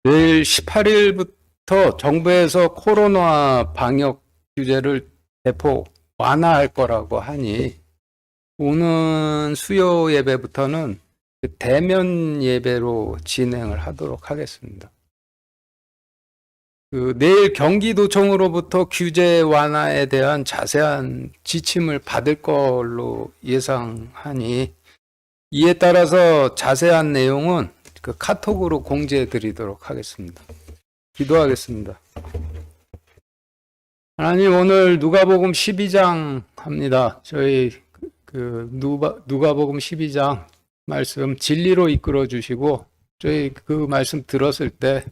내일 18일부터 정부에서 코로나 방역 규제를 대폭 완화할 거라고 하니 오는 수요 예배부터는 대면 예배로 진행을 하도록 하겠습니다. 내일 경기도청으로부터 규제 완화에 대한 자세한 지침을 받을 걸로 예상하니 이에 따라서 자세한 내용은 카톡으로 공지해 드리도록 하겠습니다. 기도하겠습니다. 하나님, 오늘 누가복음 12장 합니다. 저희 누가복음 12장 말씀 진리로 이끌어 주시고 저희 그 말씀 들었을 때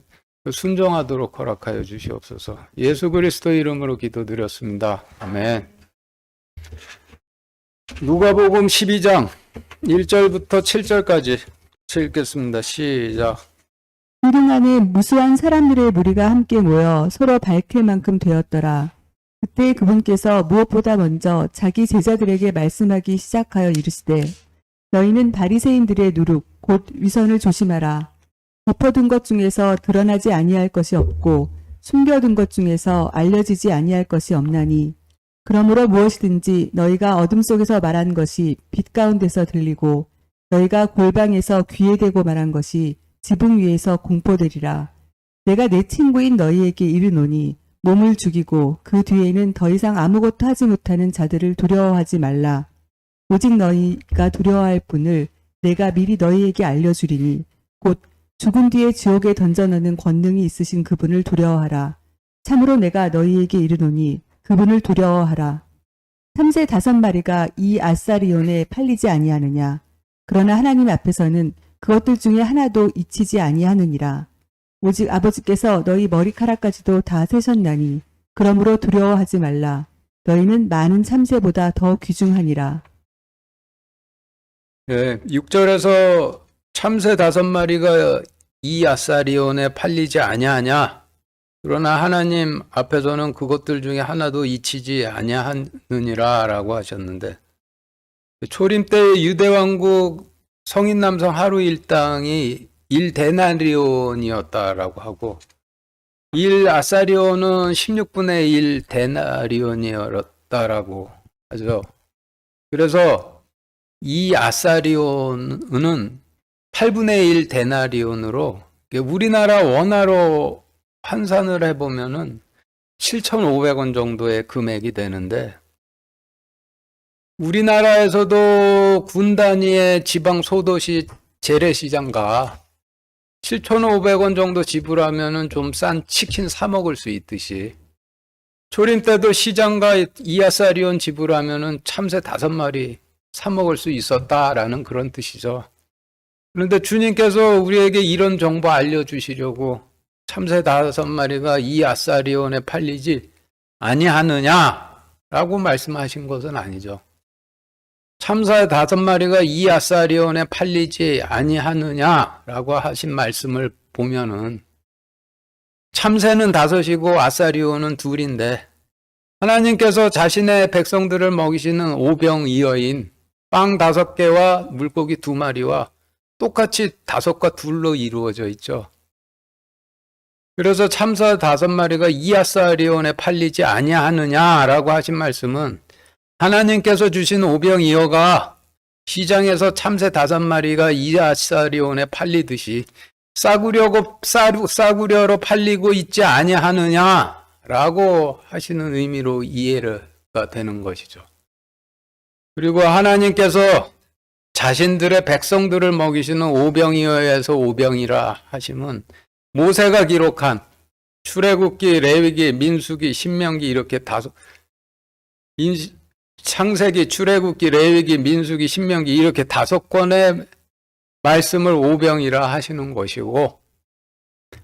순종하도록 허락하여 주시옵소서. 예수 그리스도 이름으로 기도드렸습니다. 아멘. 누가복음 12장 1절부터 7절까지 읽겠습니다. 시작. 우릉 안에 무수한 사람들의 무리가 함께 모여 서로 밝힐 만큼 되었더라. 그때 그분께서 무엇보다 먼저 자기 제자들에게 말씀하기 시작하여 이르시되 너희는 바리새인들의 누룩 곧 위선을 조심하라. 덮어둔 것 중에서 드러나지 아니할 것이 없고 숨겨둔 것 중에서 알려지지 아니할 것이 없나니 그러므로 무엇이든지 너희가 어둠 속에서 말한 것이 빛 가운데서 들리고 너희가 골방에서 귀에 대고 말한 것이 지붕 위에서 공포되리라. 내가 내 친구인 너희에게 이르노니 몸을 죽이고 그 뒤에는 더 이상 아무것도 하지 못하는 자들을 두려워하지 말라. 오직 너희가 두려워할 분을 내가 미리 너희에게 알려주리니 곧 죽은 뒤에 지옥에 던져넣는 권능이 있으신 그분을 두려워하라. 참으로 내가 너희에게 이르노니 그분을 두려워하라. 참새 5마리가 이 아사리온에 팔리지 아니하느냐. 그러나 하나님 앞에서는 그것들 중에 하나도 잊히지 아니하느니라. 오직 아버지께서 너희 머리카락까지도 다 세셨나니 그러므로 두려워하지 말라. 너희는 많은 참새보다 더 귀중하니라. 6절에서 참새 5마리가 이 아사리온에 팔리지 아니하냐. 그러나 하나님 앞에서는 그것들 중에 하나도 잊히지 아니하느니라 라고 하셨는데, 초림 때 유대왕국 성인 남성 하루 일당이 1데나리온이었다라고 하고 1아사리온은 16분의 1 데나리온이었다라고 하죠. 그래서 이 아사리온은 8분의 1 데나리온으로 우리나라 원화로 환산을 해보면은 7,500원 정도의 금액이 되는데, 우리나라에서도 군 단위의 지방 소도시 재래시장가 7,500원 정도 지불하면은 좀 싼 치킨 사 먹을 수 있듯이 초림 때도 시장가 이아사리온 지불하면은 참새 5마리 사 먹을 수 있었다라는 그런 뜻이죠. 그런데 주님께서 우리에게 이런 정보 알려주시려고 참새 5마리가 이아사리온에 팔리지 아니하느냐라고 말씀하신 것은 아니죠. 참새 5마리가 이 아사리온에 팔리지 아니하느냐라고 하신 말씀을 보면은 참새는 5이고 아사리온은 2인데 하나님께서 자신의 백성들을 먹이시는 오병이어인 빵 5개와 물고기 2마리와 똑같이 5과 2로 이루어져 있죠. 그래서 참새 5마리가 이 아사리온에 팔리지 아니하느냐라고 하신 말씀은 하나님께서 주신 오병이어가 시장에서 참새 5마리가 이 아사리온에 팔리듯이 싸구려로 팔리고 있지 아니하느냐라고 하시는 의미로 이해가 되는 것이죠. 그리고 하나님께서 자신들의 백성들을 먹이시는 오병이어에서 오병이라 하시면 모세가 기록한 출애굽기, 레위기, 민수기, 신명기 이렇게 창세기, 출애굽기, 레위기, 민수기, 신명기 이렇게 5권의 말씀을 오병이라 하시는 것이고,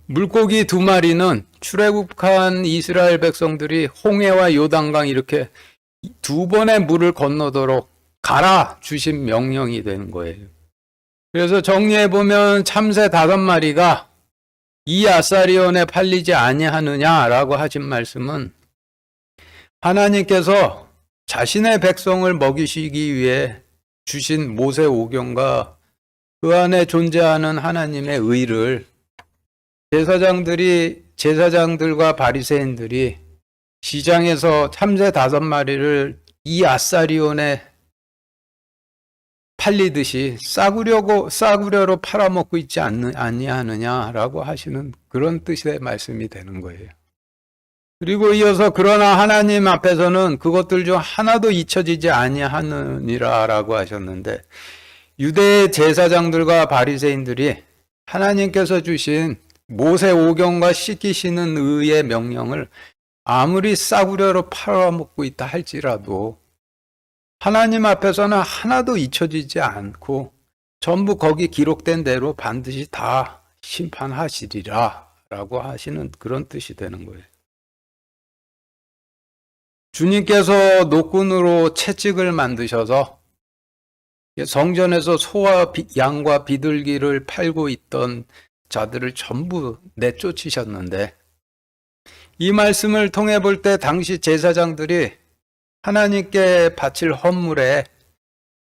물고기 2마리는 출애굽한 이스라엘 백성들이 홍해와 요단강 이렇게 2번의 물을 건너도록 가라 주신 명령이 되는 거예요. 그래서 정리해보면 참새 5마리가 이 아사리온에 팔리지 아니하느냐라고 하신 말씀은 하나님께서 자신의 백성을 먹이시기 위해 주신 모세 오경과 그 안에 존재하는 하나님의 의를 제사장들과 바리새인들이 시장에서 참새 5마리를 이 아사리온에 팔리듯이 싸구려로 팔아먹고 있지 아니하느냐라고 하시는 그런 뜻의 말씀이 되는 거예요. 그리고 이어서 그러나 하나님 앞에서는 그것들 중 하나도 잊혀지지 아니하느니라라고 하셨는데, 유대 제사장들과 바리새인들이 하나님께서 주신 모세 오경과 씻기시는 의의 명령을 아무리 싸구려로 팔아먹고 있다 할지라도 하나님 앞에서는 하나도 잊혀지지 않고 전부 거기 기록된 대로 반드시 다 심판하시리라 라고 하시는 그런 뜻이 되는 거예요. 주님께서 노끈으로 채찍을 만드셔서 성전에서 소와 양과 비둘기를 팔고 있던 자들을 전부 내쫓으셨는데, 이 말씀을 통해 볼 때 당시 제사장들이 하나님께 바칠 헌물에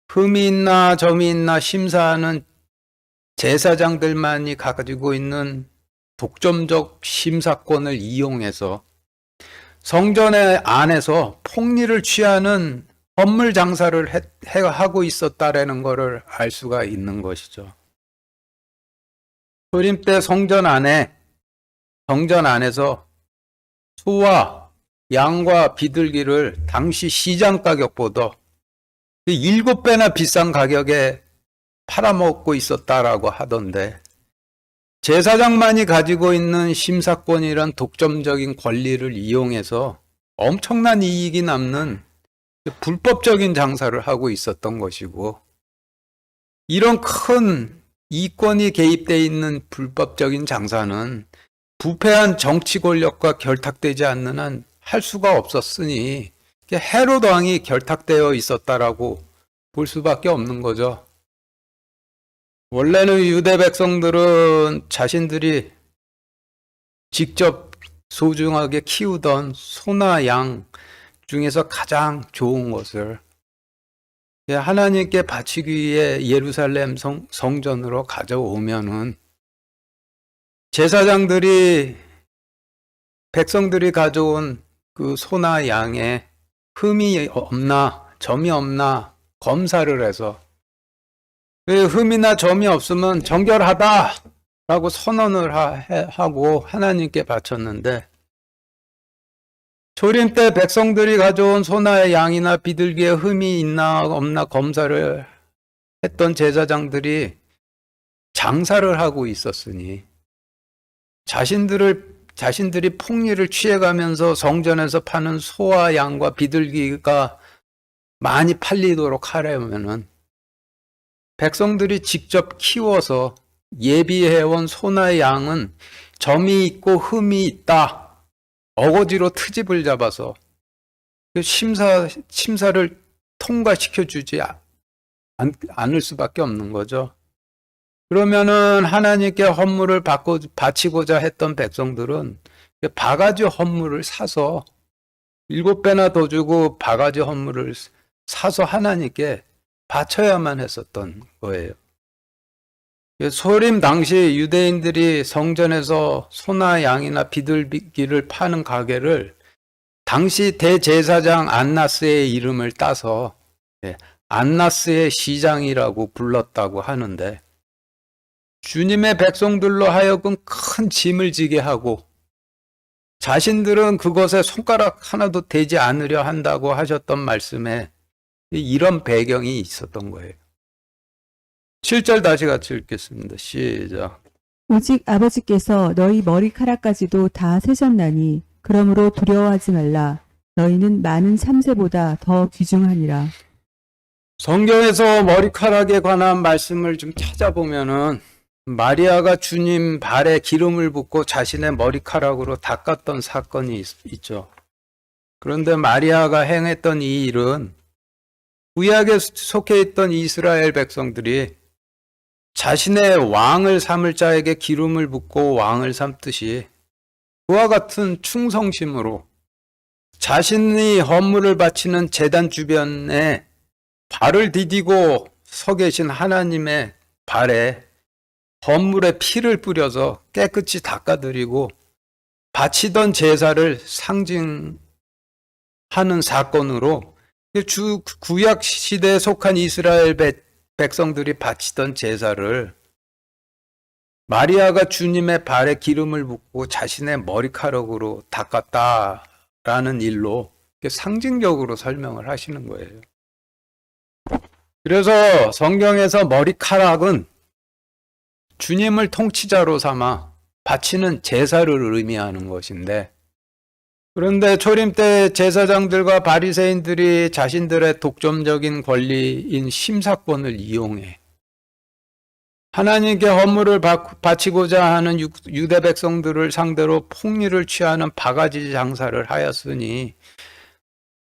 흠이 있나 점이 있나 심사하는 제사장들만이 가지고 있는 독점적 심사권을 이용해서 성전의 안에서 폭리를 취하는 헌물 장사를 하고 있었다라는 것을 알 수가 있는 것이죠. 소림 때 성전 안에서 소와 양과 비둘기를 당시 시장 가격보다 7배나 비싼 가격에 팔아먹고 있었다라고 하던데, 제사장만이 가지고 있는 심사권이란 독점적인 권리를 이용해서 엄청난 이익이 남는 불법적인 장사를 하고 있었던 것이고, 이런 큰 이권이 개입되어 있는 불법적인 장사는 부패한 정치 권력과 결탁되지 않는 한 할 수가 없었으니 헤롯 왕이 결탁되어 있었다라고 볼 수밖에 없는 거죠. 원래는 유대 백성들은 자신들이 직접 소중하게 키우던 소나 양 중에서 가장 좋은 것을 하나님께 바치기 위해 예루살렘 성전으로 가져오면은 제사장들이 백성들이 가져온 그 소나 양에 흠이 없나 점이 없나 검사를 해서 흠이나 점이 없으면 정결하다라고 선언을 하고 하나님께 바쳤는데, 초림 때 백성들이 가져온 소나 양이나 비둘기에 흠이 있나 없나 검사를 했던 제사장들이 장사를 하고 있었으니 자신들이 폭리를 취해가면서 성전에서 파는 소와 양과 비둘기가 많이 팔리도록 하려면은 백성들이 직접 키워서 예비해온 소나 양은 점이 있고 흠이 있다, 어거지로 트집을 잡아서 심사를 통과시켜 주지 않을 수밖에 없는 거죠. 그러면은 하나님께 헌물을 바치고자 했던 백성들은 바가지 헌물을 사서 7배나 더 주고 바가지 헌물을 사서 하나님께 바쳐야만 했었던 거예요. 소림 당시 유대인들이 성전에서 소나 양이나 비둘기를 파는 가게를 당시 대제사장 안나스의 이름을 따서 안나스의 시장이라고 불렀다고 하는데, 주님의 백성들로 하여금 큰 짐을 지게 하고 자신들은 그것에 손가락 하나도 대지 않으려 한다고 하셨던 말씀에 이런 배경이 있었던 거예요. 7절 다시 같이 읽겠습니다. 시작. 오직 아버지께서 너희 머리카락까지도 다 세셨나니 그러므로 두려워하지 말라. 너희는 많은 참새보다 더 귀중하니라. 성경에서 머리카락에 관한 말씀을 좀 찾아보면은 마리아가 주님 발에 기름을 붓고 자신의 머리카락으로 닦았던 사건이 있죠. 그런데 마리아가 행했던 이 일은 구약에 속해 있던 이스라엘 백성들이 자신의 왕을 삼을 자에게 기름을 붓고 왕을 삼듯이 그와 같은 충성심으로 자신이 헌물을 바치는 제단 주변에 발을 디디고 서 계신 하나님의 발에 헌물에 피를 뿌려서 깨끗이 닦아드리고 바치던 제사를 상징하는 사건으로 구약 시대에 속한 이스라엘 백성들이 바치던 제사를 마리아가 주님의 발에 기름을 붓고 자신의 머리카락으로 닦았다라는 일로 상징적으로 설명을 하시는 거예요. 그래서 성경에서 머리카락은 주님을 통치자로 삼아 바치는 제사를 의미하는 것인데, 그런데 초림 때 제사장들과 바리새인들이 자신들의 독점적인 권리인 심사권을 이용해 하나님께 헌물을 바치고자 하는 유대 백성들을 상대로 폭리를 취하는 바가지 장사를 하였으니,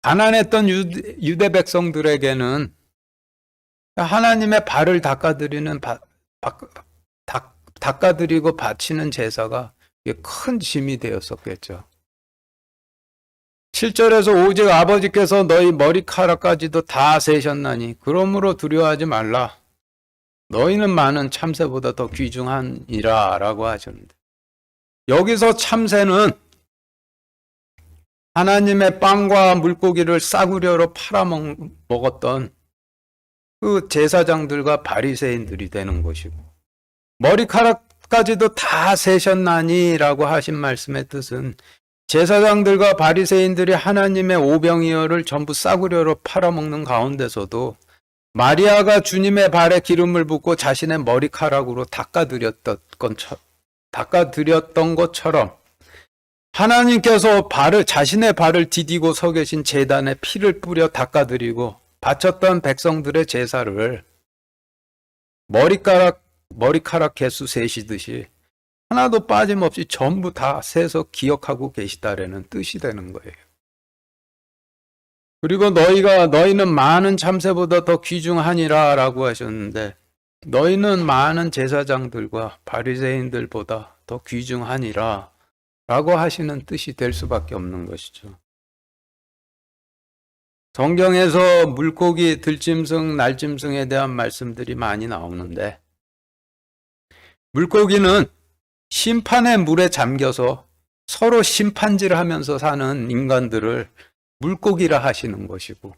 가난했던 유대 백성들에게는 하나님의 발을 닦아드리고 바치는 제사가 큰 짐이 되었었겠죠. 7절에서 오직 아버지께서 너희 머리카락까지도 다 세셨나니 그러므로 두려워하지 말라. 너희는 많은 참새보다 더 귀중하니라 라고 하셨는데, 여기서 참새는 하나님의 빵과 물고기를 싸구려로 팔아먹었던 그 제사장들과 바리새인들이 되는 것이고, 머리카락까지도 다 세셨나니 라고 하신 말씀의 뜻은 제사장들과 바리새인들이 하나님의 오병이어를 전부 싸구려로 팔아먹는 가운데서도 마리아가 주님의 발에 기름을 붓고 자신의 머리카락으로 닦아드렸던 것처럼 하나님께서 자신의 발을 디디고 서 계신 제단에 피를 뿌려 닦아드리고 바쳤던 백성들의 제사를 머리카락 개수 세시듯이 하나도 빠짐없이 전부 다 세서 기억하고 계시다라는 뜻이 되는 거예요. 그리고 너희는 많은 참새보다 더 귀중하니라 라고 하셨는데, 너희는 많은 제사장들과 바리새인들보다 더 귀중하니라 라고 하시는 뜻이 될 수밖에 없는 것이죠. 성경에서 물고기, 들짐승, 날짐승에 대한 말씀들이 많이 나오는데, 물고기는 심판의 물에 잠겨서 서로 심판질을 하면서 사는 인간들을 물고기라 하시는 것이고,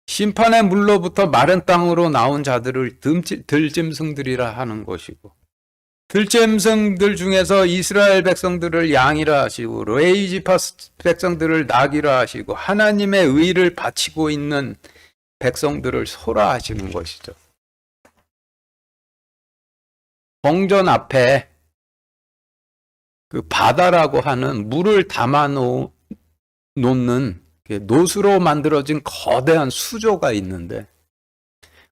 심판의 물로부터 마른 땅으로 나온 자들을 들짐승들이라 하는 것이고, 들짐승들 중에서 이스라엘 백성들을 양이라 하시고 레위 지파 백성들을 나귀라 하시고 하나님의 의를 바치고 있는 백성들을 소라 하시는 것이죠. 성전 앞에 그 바다라고 하는 물을 담아 놓는 노수로 만들어진 거대한 수조가 있는데,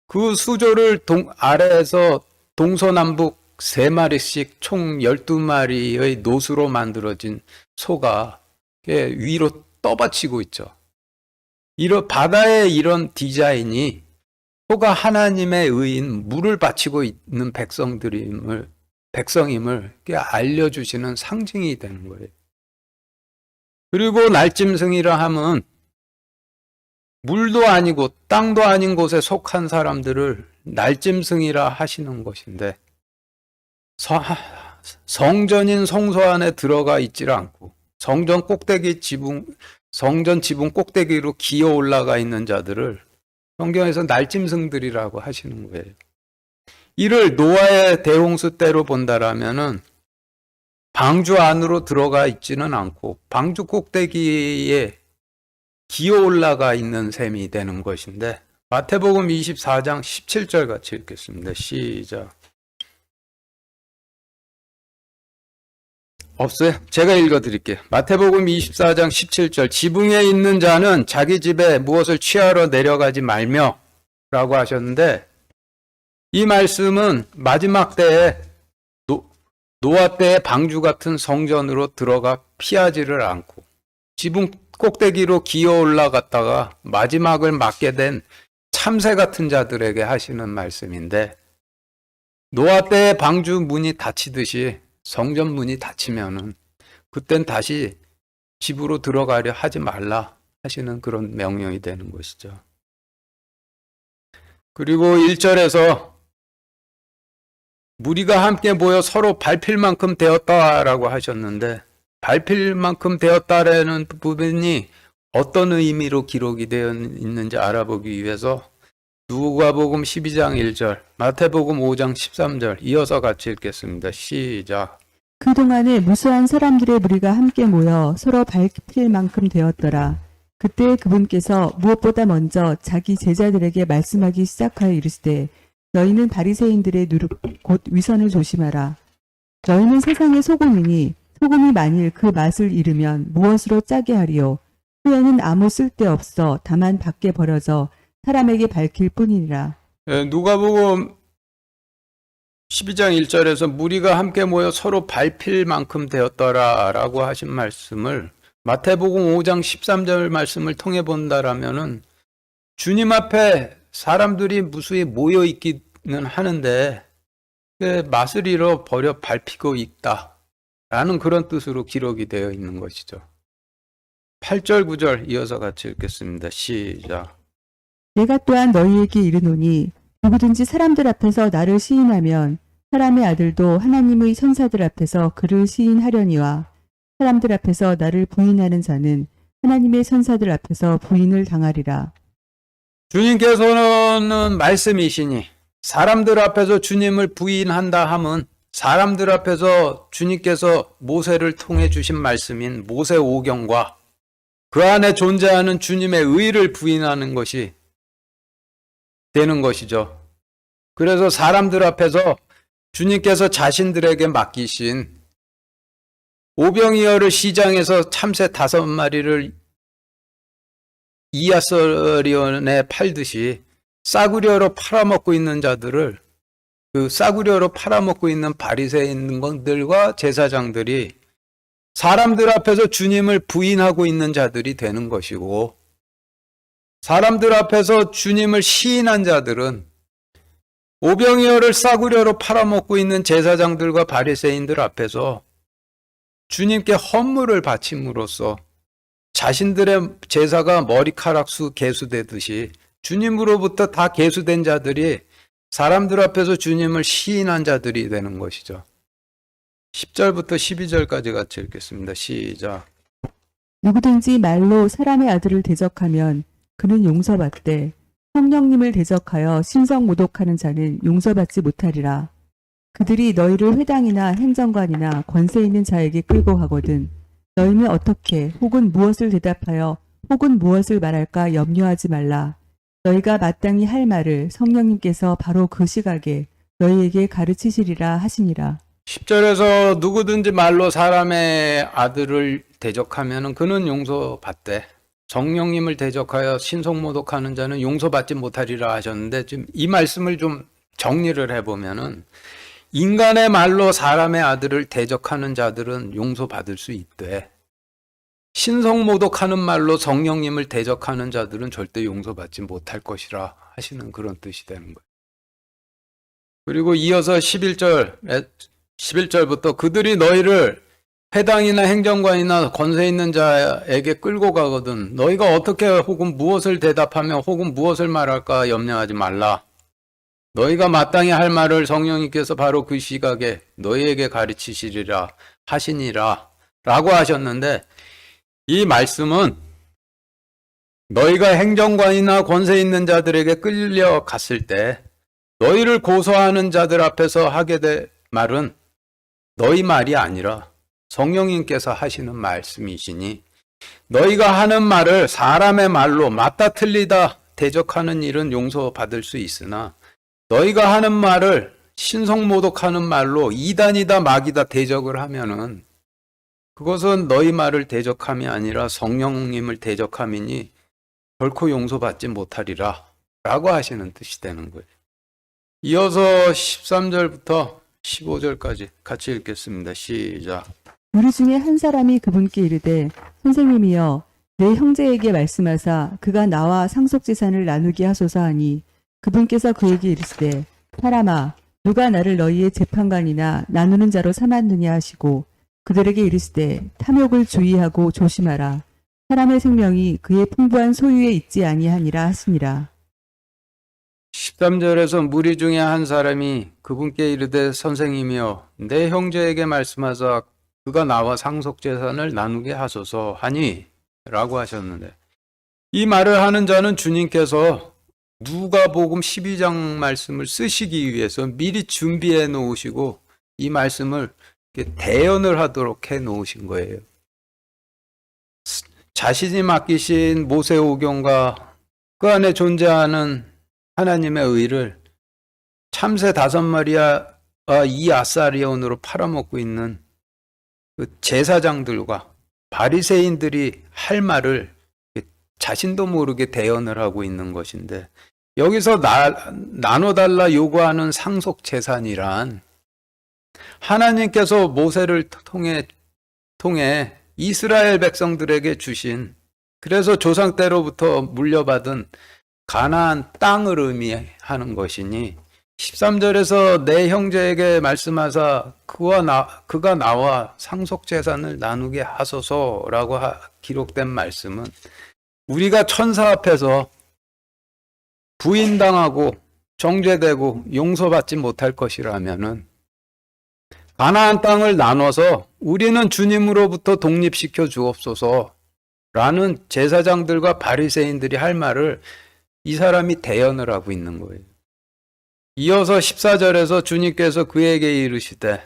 그 수조를 아래에서 동서남북 3마리씩 총 12마리의 노수로 만들어진 소가 위로 떠받치고 있죠. 바다의 이런 디자인이 소가 하나님의 의인, 물을 바치고 있는 백성임을 알려주시는 상징이 되는 거예요. 그리고 날짐승이라 하면 물도 아니고 땅도 아닌 곳에 속한 사람들을 날짐승이라 하시는 것인데, 성전인 성소 안에 들어가 있질 않고 성전 지붕 꼭대기로 기어 올라가 있는 자들을 성경에서 날짐승들이라고 하시는 거예요. 이를 노아의 대홍수 때로 본다라면은 방주 안으로 들어가 있지는 않고 방주 꼭대기에 기어 올라가 있는 셈이 되는 것인데, 마태복음 24장 17절 같이 읽겠습니다. 시작. 없어요? 제가 읽어드릴게요. 마태복음 24장 17절. 지붕에 있는 자는 자기 집에 무엇을 취하러 내려가지 말며 라고 하셨는데, 이 말씀은 마지막 때에 노아 때의 방주 같은 성전으로 들어가 피하지를 않고 지붕 꼭대기로 기어 올라갔다가 마지막을 맞게 된 참새 같은 자들에게 하시는 말씀인데, 노아 때의 방주 문이 닫히듯이 성전 문이 닫히면은 그땐 다시 집으로 들어가려 하지 말라 하시는 그런 명령이 되는 것이죠. 그리고 1절에서 무리가 함께 모여 서로 밟힐 만큼 되었다라고 하셨는데 밟힐 만큼 되었다라는 부분이 어떤 의미로 기록이 되어 있는지 알아보기 위해서 누가복음 12장 1절, 마태복음 5장 13절 이어서 같이 읽겠습니다. 시작. 그동안에 무수한 사람들의 무리가 함께 모여 서로 밟힐 만큼 되었더라. 그때 그분께서 무엇보다 먼저 자기 제자들에게 말씀하기 시작하여 이르시되 너희는 바리새인들의 누룩 곧 위선을 조심하라. 너희는 세상의 소금이니 소금이 만일 그 맛을 잃으면 무엇으로 짜게 하리요. 후에는 아무 쓸데없어 다만 밖에 버려져 사람에게 밝힐 뿐이니라. 누가복음 12장 1절에서 무리가 함께 모여 서로 밟힐 만큼 되었더라라고 하신 말씀을 마태복음 5장 13절 말씀을 통해 본다라면은 주님 앞에 사람들이 무수히 모여 있기는 하는데 맛을 잃어 버려 밟히고 있다라는 그런 뜻으로 기록이 되어 있는 것이죠. 8절 9절 이어서 같이 읽겠습니다. 시작. 내가 또한 너희에게 이르노니 누구든지 사람들 앞에서 나를 시인하면 사람의 아들도 하나님의 천사들 앞에서 그를 시인하려니와 사람들 앞에서 나를 부인하는 자는 하나님의 천사들 앞에서 부인을 당하리라. 주님께서는 말씀이시니 사람들 앞에서 주님을 부인한다 함은 사람들 앞에서 주님께서 모세를 통해 주신 말씀인 모세 오경과 그 안에 존재하는 주님의 의를 부인하는 것이 되는 것이죠. 그래서 사람들 앞에서 주님께서 자신들에게 맡기신 오병이어를 시장에서 참새 5마리를 이아서리온에 팔듯이 싸구려로 팔아먹고 있는 자들을 그 싸구려로 팔아먹고 있는 바리새인들과 제사장들이 사람들 앞에서 주님을 부인하고 있는 자들이 되는 것이고 사람들 앞에서 주님을 시인한 자들은 오병이어를 싸구려로 팔아먹고 있는 제사장들과 바리새인들 앞에서 주님께 헌물을 바침으로써 자신들의 제사가 머리카락 수 계수되듯이 주님으로부터 다 계수된 자들이 사람들 앞에서 주님을 시인한 자들이 되는 것이죠. 10절부터 12절까지 같이 읽겠습니다. 시작. 누구든지 말로 사람의 아들을 대적하면 그는 용서받되 성령님을 대적하여 신성모독하는 자는 용서받지 못하리라. 그들이 너희를 회당이나 행정관이나 권세 있는 자에게 끌고 가거든 너희는 어떻게 혹은 무엇을 대답하여 혹은 무엇을 말할까 염려하지 말라. 너희가 마땅히 할 말을 성령님께서 바로 그 시각에 너희에게 가르치시리라 하시니라. 10절에서 누구든지 말로 사람의 아들을 대적하면 그는 용서받되 성령님을 대적하여 신성모독하는 자는 용서받지 못하리라 하셨는데 지금 이 말씀을 좀 정리를 해보면은 인간의 말로 사람의 아들을 대적하는 자들은 용서받을 수 있대. 신성모독하는 말로 성령님을 대적하는 자들은 절대 용서받지 못할 것이라 하시는 그런 뜻이 되는 거예요. 그리고 이어서 11절부터 그들이 너희를 회당이나 행정관이나 권세 있는 자에게 끌고 가거든 너희가 어떻게 혹은 무엇을 대답하며 혹은 무엇을 말할까 염려하지 말라. 너희가 마땅히 할 말을 성령님께서 바로 그 시각에 너희에게 가르치시리라 하시니라 라고 하셨는데 이 말씀은 너희가 행정관이나 권세 있는 자들에게 끌려갔을 때 너희를 고소하는 자들 앞에서 하게 될 말은 너희 말이 아니라 성령님께서 하시는 말씀이시니 너희가 하는 말을 사람의 말로 맞다 틀리다 대적하는 일은 용서받을 수 있으나 너희가 하는 말을 신성모독하는 말로 이단이다 마귀다 대적을 하면은 그것은 너희 말을 대적함이 아니라 성령님을 대적함이니 결코 용서받지 못하리라 라고 하시는 뜻이 되는 거예요. 이어서 13절부터 15절까지 같이 읽겠습니다. 시작. 우리 중에 한 사람이 그분께 이르되 선생님이여 내 형제에게 말씀하사 그가 나와 상속재산을 나누게 하소서 하니 그분께서 그에게 이르시되 사람아 누가 나를 너희의 재판관이나 나누는 자로 삼았느냐 하시고 그들에게 이르시되 탐욕을 주의하고 조심하라. 사람의 생명이 그의 풍부한 소유에 있지 아니하니라 하시니라. 13절에서 무리 중에 한 사람이 그분께 이르되 선생님이여 내 형제에게 말씀하사 그가 나와 상속재산을 나누게 하소서 하니 라고 하셨는데, 이 말을 하는 자는 주님께서 누가복음 12장 말씀을 쓰시기 위해서 미리 준비해 놓으시고 이 말씀을 이렇게 대연을 하도록 해 놓으신 거예요. 자신이 맡기신 모세오경과 그 안에 존재하는 하나님의 의를 참새 5마리와 이 아사리온으로 팔아먹고 있는 그 제사장들과 바리새인들이 할 말을 자신도 모르게 대연을 하고 있는 것인데, 여기서 나눠달라 요구하는 상속 재산이란 하나님께서 모세를 통해 이스라엘 백성들에게 주신, 그래서 조상 때로부터 물려받은 가나안 땅을 의미하는 것이니, 13절에서 내 형제에게 말씀하사 그가 나와 상속 재산을 나누게 하소서라고 기록된 말씀은 우리가 천사 앞에서 부인당하고 정죄되고 용서받지 못할 것이라면은 가나안 땅을 나눠서 우리는 주님으로부터 독립시켜 주옵소서라는 제사장들과 바리새인들이 할 말을 이 사람이 대연을 하고 있는 거예요. 이어서 14절에서 주님께서 그에게 이르시되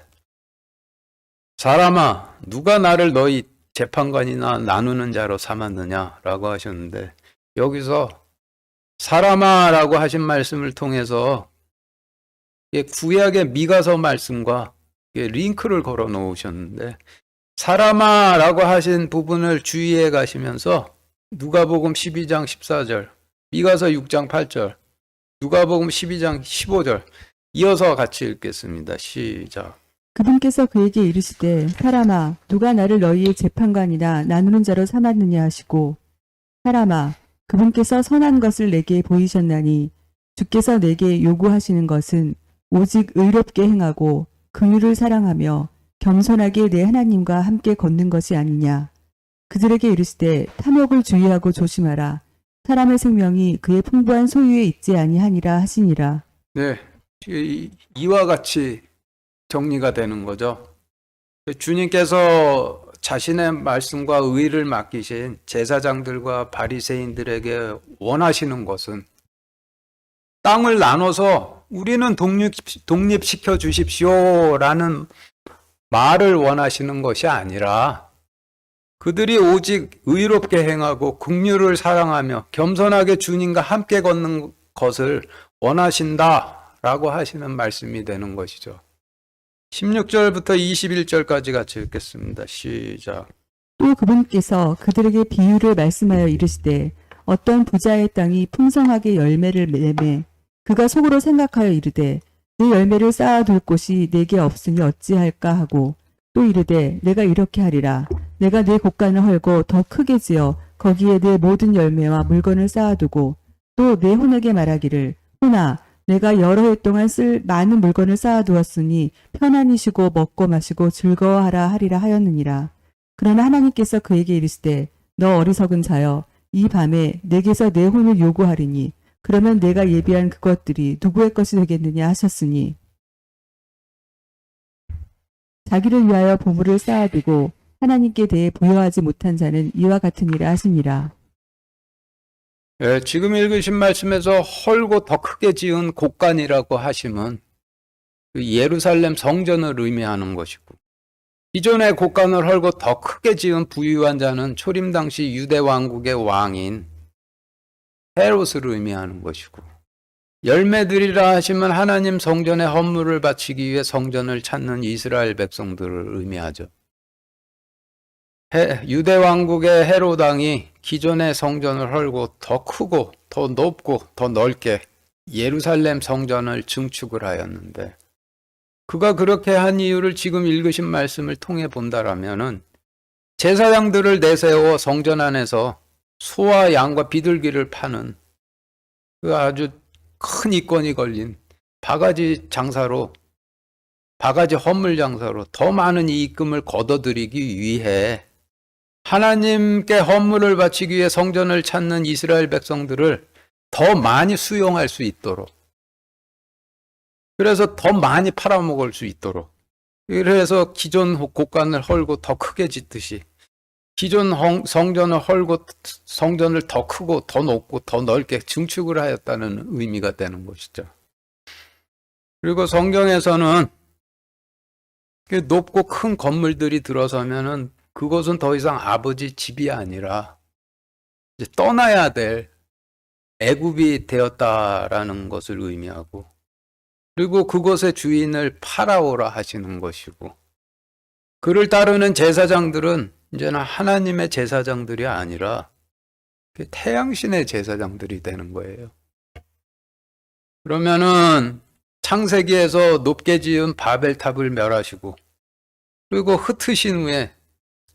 사람아 누가 나를 너희 재판관이나 나누는 자로 삼았느냐라고 하셨는데, 여기서 사람아라고 하신 말씀을 통해서 구약의 미가서 말씀과 링크를 걸어 놓으셨는데, 사람아라고 하신 부분을 주의해 가시면서 누가복음 12장 14절, 미가서 6장 8절, 누가복음 12장 15절 이어서 같이 읽겠습니다. 시작. 그분께서 그에게 이르시되 사람아 누가 나를 너희의 재판관이나 나누는 자로 삼았느냐 하시고, 사람아 그분께서 선한 것을 내게 보이셨나니 주께서 내게 요구하시는 것은 오직 의롭게 행하고 긍휼을 사랑하며 겸손하게 내 하나님과 함께 걷는 것이 아니냐. 그들에게 이르시되 탐욕을 주의하고 조심하라. 사람의 생명이 그의 풍부한 소유에 있지 아니하니라 하시니라. 네, 이와 같이 정리가 되는 거죠. 주님께서 자신의 말씀과 의를 맡기신 제사장들과 바리새인들에게 원하시는 것은 땅을 나눠서 우리는 독립시켜 주십시오라는 말을 원하시는 것이 아니라, 그들이 오직 의롭게 행하고 긍휼을 사랑하며 겸손하게 주님과 함께 걷는 것을 원하신다라고 하시는 말씀이 되는 것이죠. 16절부터 21절까지 같이 읽겠습니다. 시작. 또 그분께서 그들에게 비유를 말씀하여 이르시되 어떤 부자의 땅이 풍성하게 열매를 매매 그가 속으로 생각하여 이르되 내 열매를 쌓아둘 곳이 내게 없으니 어찌할까 하고, 또 이르되 내가 이렇게 하리라. 내가 내 곳간을 헐고 더 크게 지어 거기에 내 모든 열매와 물건을 쌓아두고, 또 내 혼에게 말하기를 혼아 내가 여러 해 동안 쓸 많은 물건을 쌓아두었으니 편안히 쉬고 먹고 마시고 즐거워하라 하리라 하였느니라. 그러나 하나님께서 그에게 이르시되 너 어리석은 자여 이 밤에 내게서 내 혼을 요구하리니 그러면 내가 예비한 그것들이 누구의 것이 되겠느냐 하셨으니, 자기를 위하여 보물을 쌓아두고 하나님께 대해 부여하지 못한 자는 이와 같으니라 하시니라. 예, 지금 읽으신 말씀에서 헐고 더 크게 지은 곳간이라고 하심은 그 예루살렘 성전을 의미하는 것이고, 기존의 곳간을 헐고 더 크게 지은 부유한 자는 초림 당시 유대 왕국의 왕인 헤롯을 의미하는 것이고, 열매들이라 하시면 하나님 성전에 헌물을 바치기 위해 성전을 찾는 이스라엘 백성들을 의미하죠. 유대 왕국의 헤롯 왕이 기존의 성전을 헐고 더 크고 더 높고 더 넓게 예루살렘 성전을 증축을 하였는데, 그가 그렇게 한 이유를 지금 읽으신 말씀을 통해 본다라면은 제사장들을 내세워 성전 안에서 소와 양과 비둘기를 파는 그 아주 큰 이권이 걸린 바가지 헌물 장사로 더 많은 이익금을 거둬들이기 위해 하나님께 헌물을 바치기 위해 성전을 찾는 이스라엘 백성들을 더 많이 수용할 수 있도록 그래서 더 많이 팔아먹을 수 있도록. 그래서 기존 곳간을 헐고 더 크게 짓듯이 기존 성전을 헐고 성전을 더 크고 더 높고 더 넓게 증축을 하였다는 의미가 되는 것이죠. 그리고 성경에서는 높고 큰 건물들이 들어서면은 그것은 더 이상 아버지 집이 아니라 이제 떠나야 될 애굽이 되었다라는 것을 의미하고, 그리고 그것의 주인을 파라오라 하시는 것이고, 그를 따르는 제사장들은 이제는 하나님의 제사장들이 아니라 태양신의 제사장들이 되는 거예요. 그러면은 창세기에서 높게 지은 바벨탑을 멸하시고, 그리고 흩으신 후에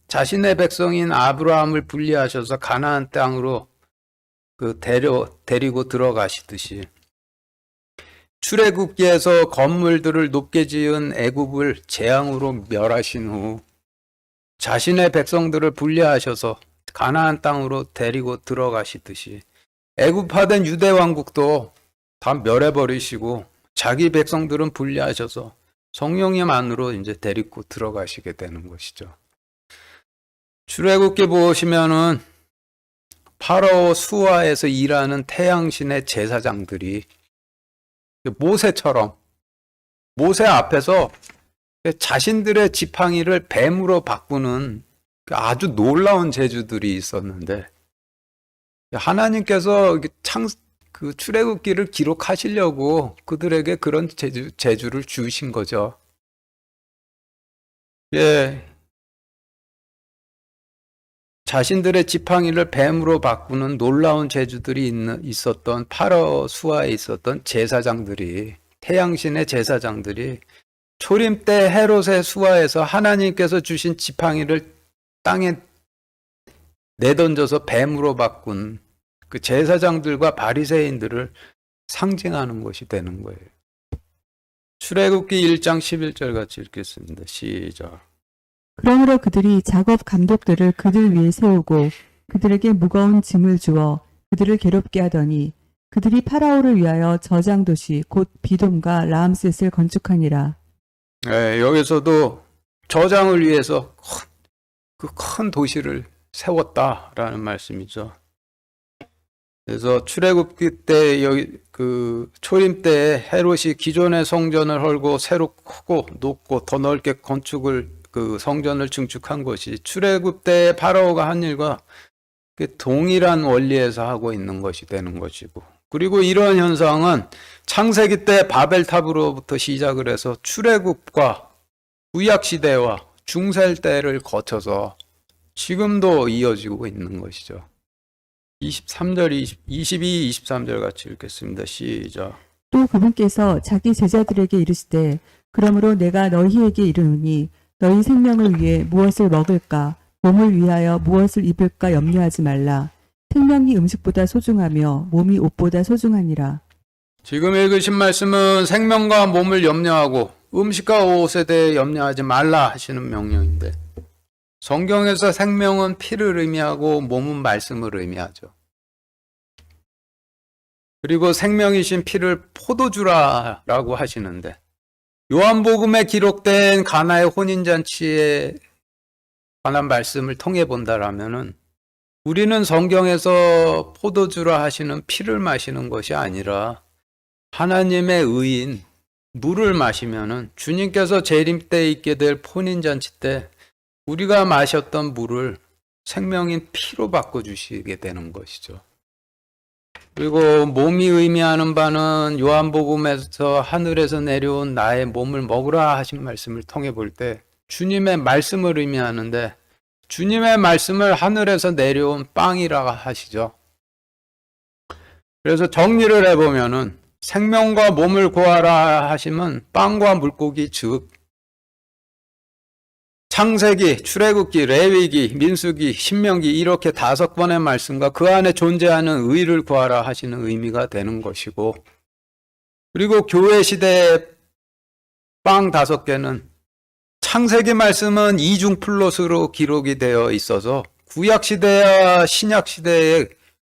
자신의 백성인 아브라함을 분리하셔서 가나안 땅으로 데리고 들어가시듯이, 출애굽기에서 건물들을 높게 지은 애굽을 재앙으로 멸하신 후 자신의 백성들을 분리하셔서 가나안 땅으로 데리고 들어가시듯이, 애굽화된 유대 왕국도 다 멸해버리시고 자기 백성들은 분리하셔서 성령님 안으로 이제 데리고 들어가시게 되는 것이죠. 출애굽기 보시면은 파라오 수하에서 일하는 태양신의 제사장들이 모세처럼 모세 앞에서 자신들의 지팡이를 뱀으로 바꾸는 아주 놀라운 재주들이 있었는데, 하나님께서 출애굽기를 기록하시려고 그들에게 그런 재주를 주신 거죠. 예. 자신들의 지팡이를 뱀으로 바꾸는 놀라운 재주들이 있었던 파라오 수하에 있었던 제사장들이, 태양신의 제사장들이 초림 때 헤롯의 수하에서 하나님께서 주신 지팡이를 땅에 내던져서 뱀으로 바꾼 그 제사장들과 바리새인들을 상징하는 것이 되는 거예요. 출애굽기 1장 11절 같이 읽겠습니다. 시작. 그러므로 그들이 작업 감독들을 그들 위에 세우고 그들에게 무거운 짐을 주어 그들을 괴롭게 하더니 그들이 파라오를 위하여 저장 도시 곧 비돔과 라암셋을 건축하니라. 네, 여기서도 저장을 위해서 그 큰 도시를 세웠다라는 말씀이죠. 그래서 출애굽기 때 여기 초림 때 헤롯이 기존의 성전을 헐고 새로 크고 높고 더 넓게 성전을 증축한 것이 출애굽 때 파라오가 한 일과 동일한 원리에서 하고 있는 것이 되는 것이고, 그리고 이러한 현상은 창세기 때 바벨탑으로부터 시작을 해서 출애굽과 구약 시대와 중세 때를 거쳐서 지금도 이어지고 있는 것이죠. 22, 23절 같이 읽겠습니다. 시작. 또 그분께서 자기 제자들에게 이르시되 그러므로 내가 너희에게 이르노니 너희 생명을 위해 무엇을 먹을까 몸을 위하여 무엇을 입을까 염려하지 말라. 생명이 음식보다 소중하며 몸이 옷보다 소중하니라. 지금 읽으신 말씀은 생명과 몸을 염려하고 음식과 옷에 대해 염려하지 말라 하시는 명령인데, 성경에서 생명은 피를 의미하고 몸은 말씀을 의미하죠. 그리고 생명이신 피를 포도주라라고 하시는데, 요한복음에 기록된 가나의 혼인잔치에 관한 말씀을 통해 본다라면은 우리는 성경에서 포도주라 하시는 피를 마시는 것이 아니라 하나님의 의인 물을 마시면은 주님께서 재림 때 있게 될 혼인잔치 때 우리가 마셨던 물을 생명인 피로 바꿔주시게 되는 것이죠. 그리고 몸이 의미하는 바는 요한복음에서 하늘에서 내려온 나의 몸을 먹으라 하신 말씀을 통해 볼 때 주님의 말씀을 의미하는데, 주님의 말씀을 하늘에서 내려온 빵이라 하시죠. 그래서 정리를 해보면은 생명과 몸을 구하라 하시면 빵과 물고기, 즉 창세기, 출애굽기, 레위기, 민수기, 신명기 이렇게 5번의 말씀과 그 안에 존재하는 의를 구하라 하시는 의미가 되는 것이고, 그리고 교회 시대의 빵 5개는 창세기 말씀은 이중 플롯으로 기록이 되어 있어서 구약 시대와 신약 시대에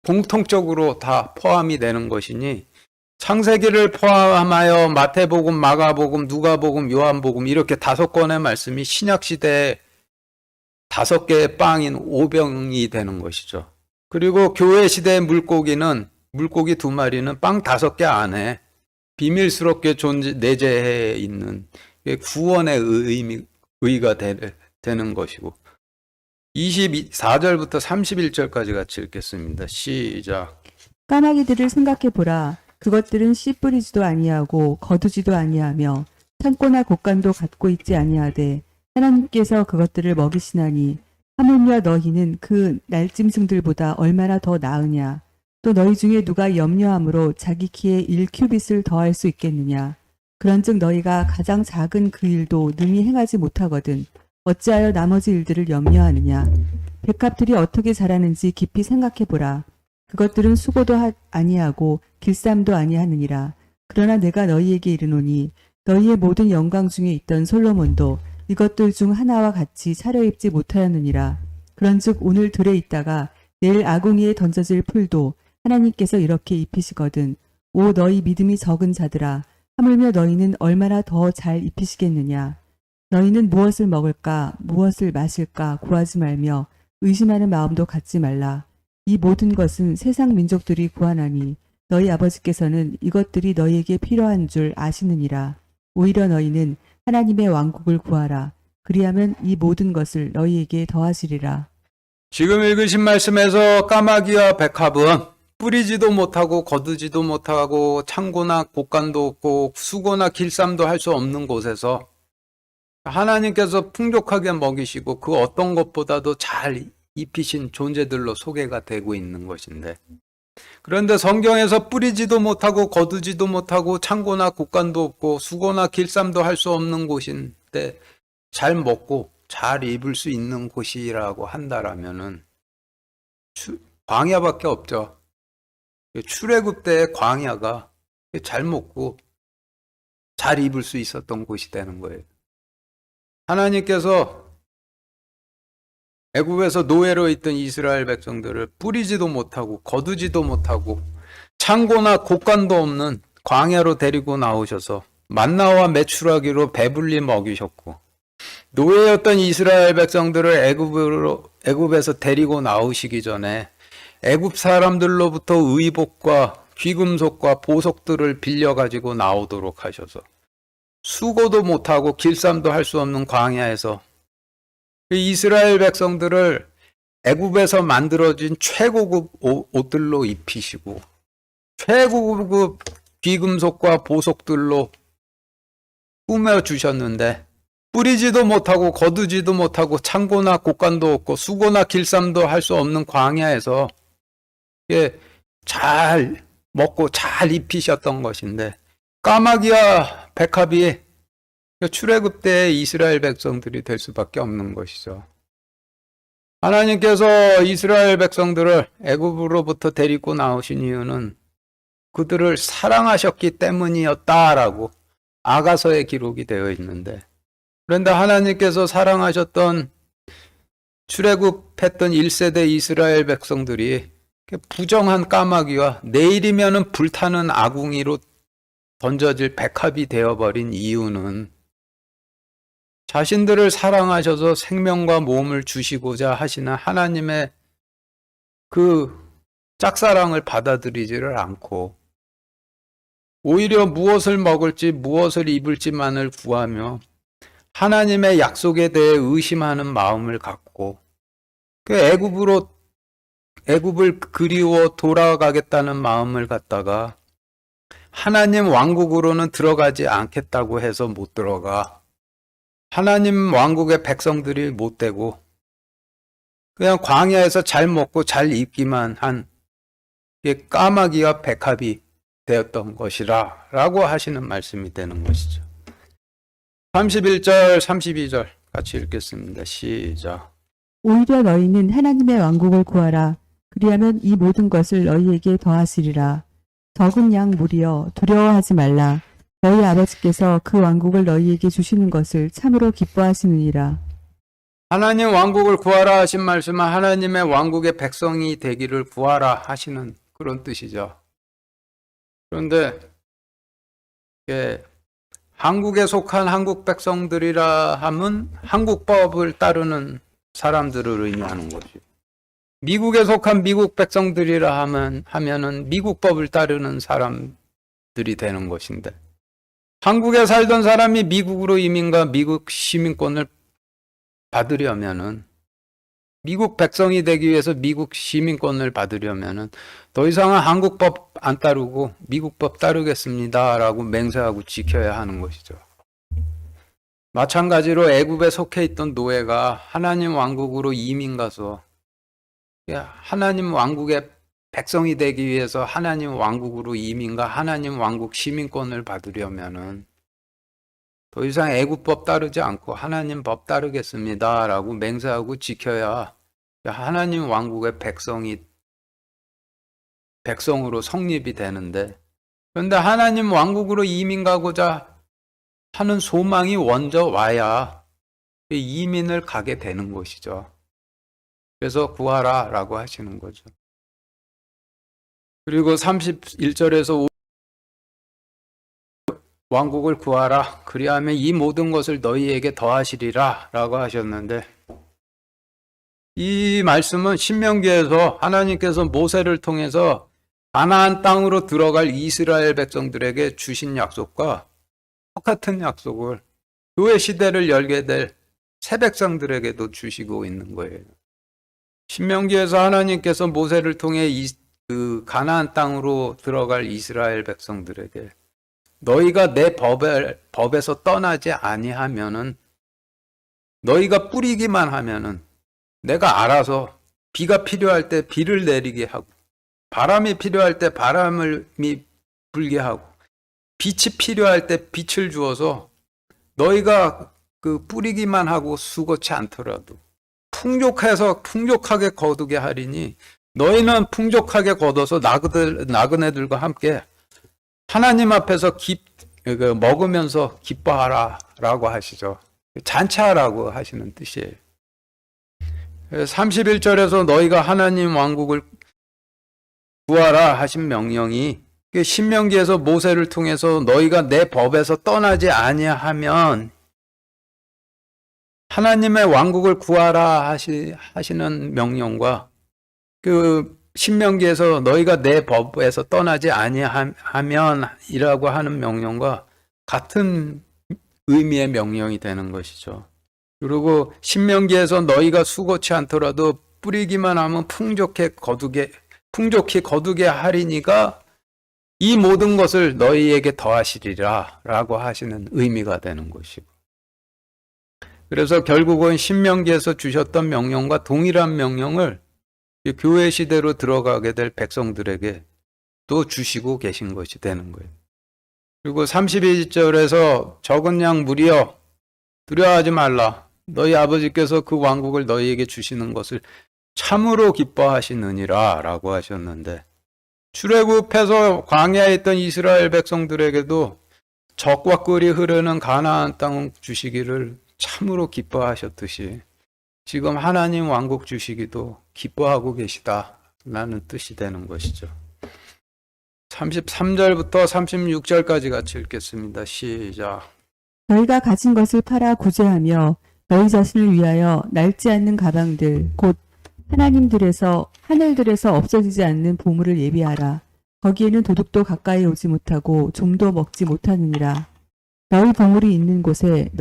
공통적으로 다 포함이 되는 것이니 창세기를 포함하여 마태복음, 마가복음, 누가복음, 요한복음 이렇게 5권의 말씀이 신약시대에 5개의 빵인 오병이 되는 것이죠. 그리고 교회 시대의 물고기 2마리는 빵 5개 안에 비밀스럽게 내재해 있는 구원의 의가 되는 것이고 24절부터 31절까지 같이 읽겠습니다. 시작. 까마귀들을 생각해 보라. 그것들은 씨 뿌리지도 아니하고 거두지도 아니하며 창고나 곡간도 갖고 있지 아니하되 하나님께서 그것들을 먹이시나니 하물며 너희는 그 날짐승들보다 얼마나 더 나으냐. 또 너희 중에 누가 염려함으로 자기 키에 1큐빗을 더할 수 있겠느냐. 그런즉 너희가 가장 작은 그 일도 능히 행하지 못하거든 어찌하여 나머지 일들을 염려하느냐. 백합들이 어떻게 자라는지 깊이 생각해 보라. 그것들은 수고도 아니하고 길쌈도 아니하느니라. 그러나 내가 너희에게 이르노니 너희의 모든 영광 중에 있던 솔로몬도 이것들 중 하나와 같이 차려입지 못하였느니라. 그런즉 오늘 들에 있다가 내일 아궁이에 던져질 풀도 하나님께서 이렇게 입히시거든. 오 너희 믿음이 적은 자들아, 하물며 너희는 얼마나 더 잘 입히시겠느냐. 너희는 무엇을 먹을까 무엇을 마실까 구하지 말며 의심하는 마음도 갖지 말라. 이 모든 것은 세상 민족들이 구하나니 너희 아버지께서는 이것들이 너희에게 필요한 줄 아시느니라. 오히려 너희는 하나님의 왕국을 구하라. 그리하면 이 모든 것을 너희에게 더하시리라. 지금 읽으신 말씀에서 까마귀와 백합은 뿌리지도 못하고 거두지도 못하고 창고나 곡간도 없고 수고나 길쌈도 할 수 없는 곳에서 하나님께서 풍족하게 먹이시고 그 어떤 것보다도 잘 입히신 존재들로 소개가 되고 있는 것인데, 그런데 성경에서 뿌리지도 못하고 거두지도 못하고 창고나 곡간도 없고 수고나 길쌈도 할 수 없는 곳인데 잘 먹고 잘 입을 수 있는 곳이라고 한다라면은 광야밖에 없죠. 출애굽 때 광야가 잘 먹고 잘 입을 수 있었던 곳이 되는 거예요. 하나님께서 애굽에서 노예로 있던 이스라엘 백성들을 뿌리지도 못하고 거두지도 못하고 창고나 곡간도 없는 광야로 데리고 나오셔서 만나와 메추라기로 배불리 먹이셨고, 노예였던 이스라엘 백성들을 애굽에서 데리고 나오시기 전에 애굽 사람들로부터 의복과 귀금속과 보석들을 빌려 가지고 나오도록 하셔서 수고도 못하고 길쌈도 할 수 없는 광야에서 이스라엘 백성들을 애굽에서 만들어진 최고급 옷들로 입히시고 최고급 귀금속과 보석들로 꾸며주셨는데 뿌리지도 못하고 거두지도 못하고 창고나 곡간도 없고 수고나 길쌈도 할 수 없는 광야에서 잘 먹고 잘 입히셨던 것인데, 까마귀와 백합이 출애굽 때 이스라엘 백성들이 될 수밖에 없는 것이죠. 하나님께서 이스라엘 백성들을 애굽으로부터 데리고 나오신 이유는 그들을 사랑하셨기 때문이었다라고 아가서에 기록이 되어 있는데, 그런데 하나님께서 사랑하셨던 출애굽했던 1세대 이스라엘 백성들이 부정한 까마귀와 내일이면은 불타는 아궁이로 던져질 백합이 되어버린 이유는 자신들을 사랑하셔서 생명과 몸을 주시고자 하시는 하나님의 그 짝사랑을 받아들이지를 않고 오히려 무엇을 먹을지 무엇을 입을지만을 구하며 하나님의 약속에 대해 의심하는 마음을 갖고 그 애굽을 그리워 돌아가겠다는 마음을 갖다가 하나님 왕국으로는 들어가지 않겠다고 해서 못 들어가, 하나님 왕국의 백성들이 못 되고 그냥 광야에서 잘 먹고 잘 입기만 한 까마귀와 백합이 되었던 것이라 라고 하시는 말씀이 되는 것이죠. 31절 32절 같이 읽겠습니다. 시작. 오히려 너희는 하나님의 왕국을 구하라. 그리하면 이 모든 것을 너희에게 더하시리라. 적은 양 무리여 두려워하지 말라. 너희 아버지께서 그 왕국을 너희에게 주시는 것을 참으로 기뻐하시느니라. 하나님 왕국을 구하라 하신 말씀은 하나님의 왕국의 백성이 되기를 구하라 하시는 그런 뜻이죠. 그런데 이게 한국에 속한 한국 백성들이라 하면 한국법을 따르는 사람들을 의미하는 거지. 미국에 속한 미국 백성들이라 하면은 미국법을 따르는 사람들이 되는 것인데, 한국에 살던 사람이 미국으로 이민과 미국 시민권을 받으려면은, 미국 백성이 되기 위해서 미국 시민권을 받으려면은 더 이상은 한국법 안 따르고 미국법 따르겠습니다라고 맹세하고 지켜야 하는 것이죠. 마찬가지로 애굽에 속해 있던 노예가 하나님 왕국으로 이민 가서 하나님 왕국의 백성이 되기 위해서 하나님 왕국으로 이민과 하나님 왕국 시민권을 받으려면은 더 이상 애국법 따르지 않고 하나님 법 따르겠습니다라고 맹세하고 지켜야 하나님 왕국의 백성으로 성립이 되는데, 그런데 하나님 왕국으로 이민 가고자 하는 소망이 먼저 와야 이민을 가게 되는 것이죠. 그래서 구하라라고 하시는 거죠. 그리고 31절에서 왕국을 구하라. 그리하면 이 모든 것을 너희에게 더하시리라 라고 하셨는데, 이 말씀은 신명기에서 하나님께서 모세를 통해서 가나안 땅으로 들어갈 이스라엘 백성들에게 주신 약속과 똑같은 약속을 교회 시대를 열게 될 새 백성들에게도 주시고 있는 거예요. 신명기에서 하나님께서 모세를 통해 그 가나안 땅으로 들어갈 이스라엘 백성들에게 너희가 내 법에서 떠나지 아니하면은, 너희가 뿌리기만 하면은 내가 알아서 비가 필요할 때 비를 내리게 하고, 바람이 필요할 때 바람을 불게 하고, 빛이 필요할 때 빛을 주어서 너희가 그 뿌리기만 하고 수고치 않더라도 풍족하게 거두게 하리니 너희는 풍족하게 거둬서 나그네들과 함께 하나님 앞에서 먹으면서 기뻐하라 라고 하시죠. 잔치하라고 하시는 뜻이에요. 31절에서 너희가 하나님 왕국을 구하라 하신 명령이 신명기에서 모세를 통해서 너희가 내 법에서 떠나지 아니하면 하나님의 왕국을 구하라 하시는 명령과 그 신명기에서 너희가 내 법에서 떠나지 아니하면이라고 하는 명령과 같은 의미의 명령이 되는 것이죠. 그리고 신명기에서 너희가 수고치 않더라도 뿌리기만 하면 풍족히 거두게 하리니가 이 모든 것을 너희에게 더하시리라 라고 하시는 의미가 되는 것이고, 그래서 결국은 신명기에서 주셨던 명령과 동일한 명령을 교회 시대로 들어가게 될 백성들에게 또 주시고 계신 것이 되는 거예요. 그리고 32절에서 적은 양 무리여 두려워하지 말라. 너희 아버지께서 그 왕국을 너희에게 주시는 것을 참으로 기뻐하시느니라 라고 하셨는데, 출애굽해서 광야에 있던 이스라엘 백성들에게도 적과 꿀이 흐르는 가나안 땅 주시기를 참으로 기뻐하셨듯이 지금 하나님 왕국 주시기도 기뻐하고 계시다라는 뜻이 되는 것이죠. 33절부터 36절까지 같이 읽겠습니다. 시작. 너희가 가진 것을 팔아 구제하며 너희 자신을 위하여 낡지 않는 가방들 곧 하늘들에서 없어지지 않는 보물을 예비하라. 거기에는 도둑도 가까이 오지 못하고 좀도 먹지 못하느니라. 너희 보물이 있는 곳에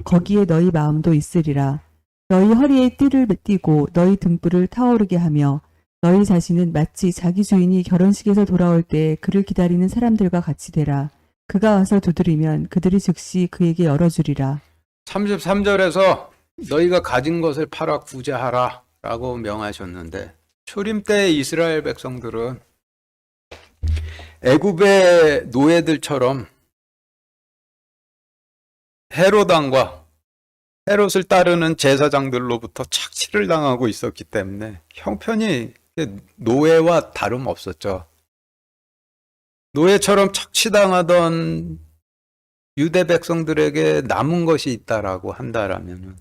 거기에 너희 마음도 있으리라. 너희 허리에 띠를 띠고 너희 등불을 타오르게 하며 너희 자신은 마치 자기 주인이 결혼식에서 돌아올 때 그를 기다리는 사람들과 같이 되라. 그가 와서 두드리면 그들이 즉시 그에게 열어주리라. 33절에서 너희가 가진 것을 팔아 구제하라 라고 명하셨는데, 초림 때 이스라엘 백성들은 애굽의 노예들처럼 헤롯을 따르는 제사장들로부터 착취를 당하고 있었기 때문에 형편이 노예와 다름없었죠. 노예처럼 착취당하던 유대 백성들에게 남은 것이 있다라고 한다라면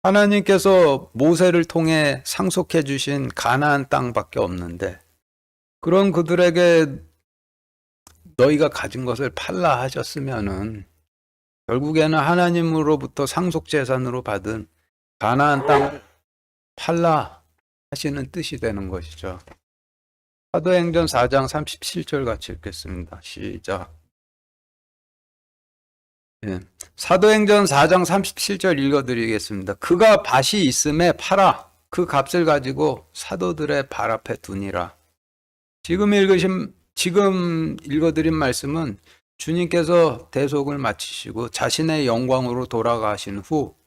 하나님께서 모세를 통해 상속해 주신 가나안 땅밖에 없는데, 그런 그들에게 너희가 가진 것을 팔라 하셨으면은 결국에는 하나님으로부터 상속재산으로 받은 가나안 땅을 팔라 하시는 뜻이 되는 것이죠. 사도행전 4장 37절 같이 읽겠습니다. 시작. 예. 사도행전 4장 37절 읽어드리겠습니다. 그가 밭이 있음에 팔아 그 값을 가지고 사도들의 발 앞에 두니라. 지금 읽어드린 말씀은 주님께서 대속을 마치시고 자신의 영광으로 돌아가신 후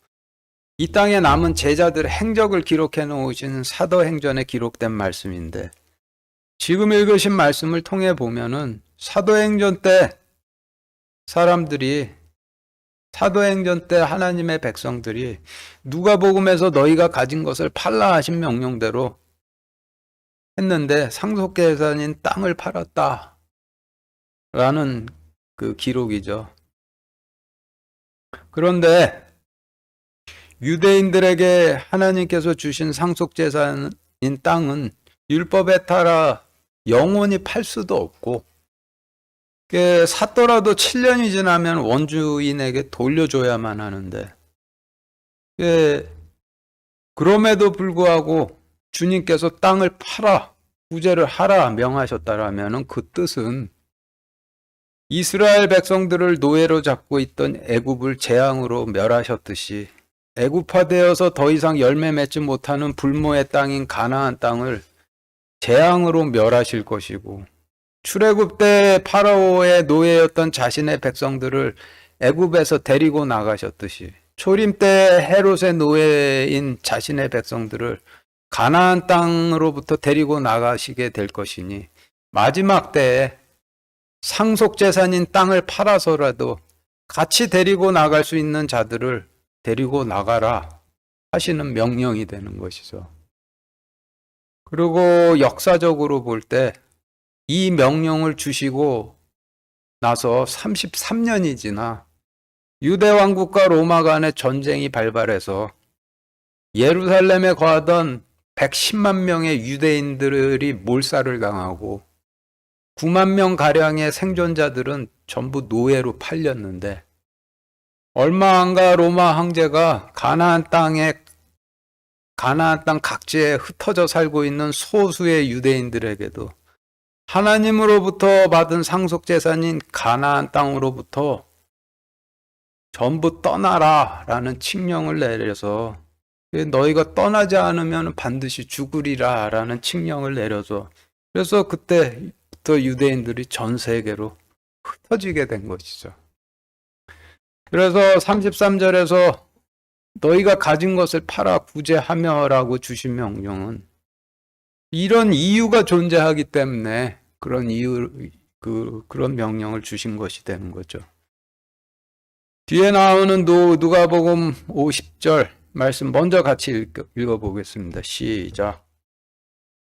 이 땅에 남은 제자들의 행적을 기록해 놓으신 사도행전에 기록된 말씀인데, 지금 읽으신 말씀을 통해 보면은 사도행전 때 하나님의 백성들이 누가복음에서 너희가 가진 것을 팔라 하신 명령대로 했는데 상속재산인 땅을 팔았다 라는 그 기록이죠. 그런데 유대인들에게 하나님께서 주신 상속재산인 땅은 율법에 따라 영원히 팔 수도 없고, 샀더라도 7년이 지나면 원주인에게 돌려줘야만 하는데, 그럼에도 불구하고 주님께서 땅을 팔아 구제를 하라 명하셨다라면 그 뜻은 이스라엘 백성들을 노예로 잡고 있던 애굽을 재앙으로 멸하셨듯이 애굽화되어서 더 이상 열매 맺지 못하는 불모의 땅인 가나안 땅을 재앙으로 멸하실 것이고, 출애굽 때 파라오의 노예였던 자신의 백성들을 애굽에서 데리고 나가셨듯이 초림 때 헤롯의 노예인 자신의 백성들을 가나안 땅으로부터 데리고 나가시게 될 것이니, 마지막 때에 상속재산인 땅을 팔아서라도 같이 데리고 나갈 수 있는 자들을 데리고 나가라 하시는 명령이 되는 것이죠. 그리고 역사적으로 볼 때 이 명령을 주시고 나서 33년이 지나 유대왕국과 로마 간의 전쟁이 발발해서 예루살렘에 거하던 110만 명의 유대인들이 몰살을 당하고 9만 명 가량의 생존자들은 전부 노예로 팔렸는데, 얼마 안 가 로마 황제가 가나안 땅 각지에 흩어져 살고 있는 소수의 유대인들에게도 하나님으로부터 받은 상속재산인 가나안 땅으로부터 전부 떠나라 라는 칙령을 내려서, 너희가 떠나지 않으면 반드시 죽으리라 라는 칙령을 내려서, 그래서 그때부터 유대인들이 전 세계로 흩어지게 된 것이죠. 그래서 33절에서 너희가 가진 것을 팔아 구제하며 라고 주신 명령은 이런 이유가 존재하기 때문에 그런 명령을 주신 것이 되는 거죠. 뒤에 나오는 누가복음 50절 말씀 먼저 같이 읽어보겠습니다. 시작.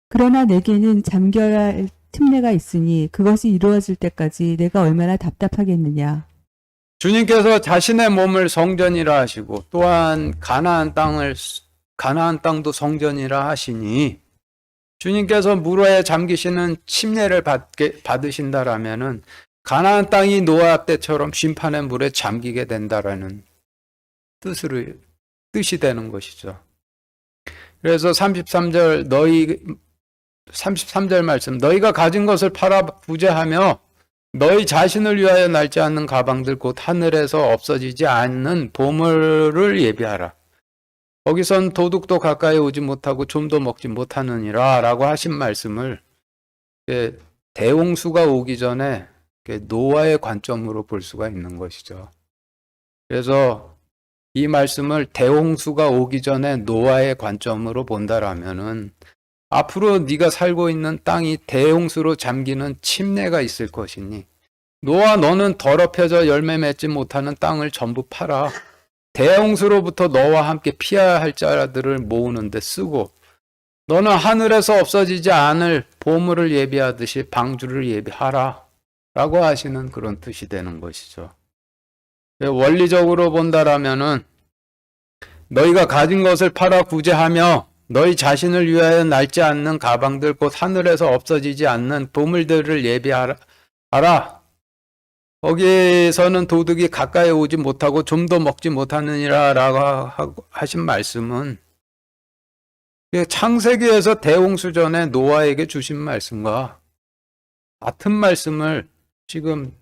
그러나 내게는 잠겨야 할 틈내가 있으니 그것이 이루어질 때까지 내가 얼마나 답답하겠느냐. 주님께서 자신의 몸을 성전이라 하시고 또한 가나안 땅도 성전이라 하시니, 주님께서 물에 잠기시는 침례를 받으신다라면은 가나안 땅이 노아 때처럼 심판의 물에 잠기게 된다라는 뜻이 되는 것이죠. 그래서 33절 말씀, 너희가 가진 것을 팔아 구제하며 너희 자신을 위하여 낡지 않는 가방들 곧 하늘에서 없어지지 않는 보물을 예비하라. 거기선 도둑도 가까이 오지 못하고 좀도 먹지 못하느니라 라고 하신 말씀을 대홍수가 오기 전에 노아의 관점으로 볼 수가 있는 것이죠. 그래서 이 말씀을 대홍수가 오기 전에 노아의 관점으로 본다라면은 앞으로 네가 살고 있는 땅이 대홍수로 잠기는 침례가 있을 것이니, 노아 너는 더럽혀져 열매 맺지 못하는 땅을 전부 팔아 대홍수로부터 너와 함께 피해야 할 자들을 모으는 데 쓰고, 너는 하늘에서 없어지지 않을 보물을 예비하듯이 방주를 예비하라 라고 하시는 그런 뜻이 되는 것이죠. 원리적으로 본다라면은 너희가 가진 것을 팔아 구제하며 너희 자신을 위하여 낡지 않는 가방들 곧 하늘에서 없어지지 않는 보물들을 예비하라 거기에서는 도둑이 가까이 오지 못하고 좀 더 먹지 못하느니라라고 하신 말씀은 창세기에서 대홍수전에 노아에게 주신 말씀과 같은 말씀을 지금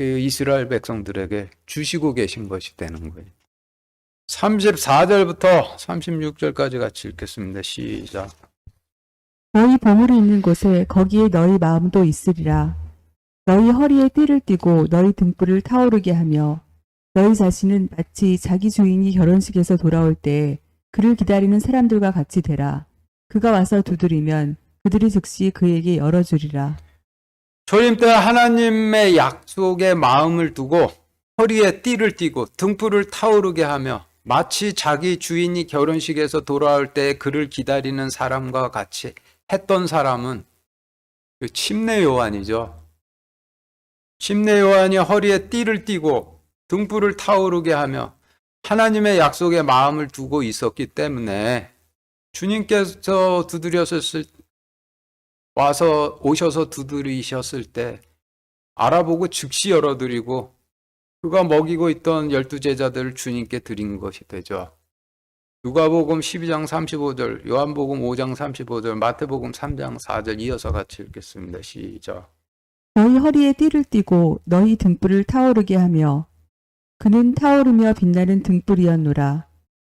이스라엘 백성들에게 주시고 계신 것이 되는 거예요. 34절부터 36절까지 같이 읽겠습니다. 시작. 너희 보물이 있는 곳에 거기에 너희 마음도 있으리라. 너희 허리에 띠를 띠고 너희 등불을 타오르게 하며 너희 자신은 마치 자기 주인이 결혼식에서 돌아올 때 그를 기다리는 사람들과 같이 되라. 그가 와서 두드리면 그들이 즉시 그에게 열어주리라. 초림 때 하나님의 약속에 마음을 두고 허리에 띠를 띠고 등불을 타오르게 하며 마치 자기 주인이 결혼식에서 돌아올 때 그를 기다리는 사람과 같이 했던 사람은 그 침례 요한이죠. 침례 요한이 허리에 띠를 띠고 등불을 타오르게 하며 하나님의 약속에 마음을 두고 있었기 때문에 주님께서 오셔서 두드리셨을 때 알아보고 즉시 열어드리고 그가 먹이고 있던 12제자들을 주님께 드린 것이 되죠. 누가복음 12장 35절, 요한복음 5장 35절, 마태복음 3장 4절 이어서 같이 읽겠습니다. 시작. 너희 허리에 띠를 띠고 너희 등불을 타오르게 하며 그는 타오르며 빛나는 등불이었노라.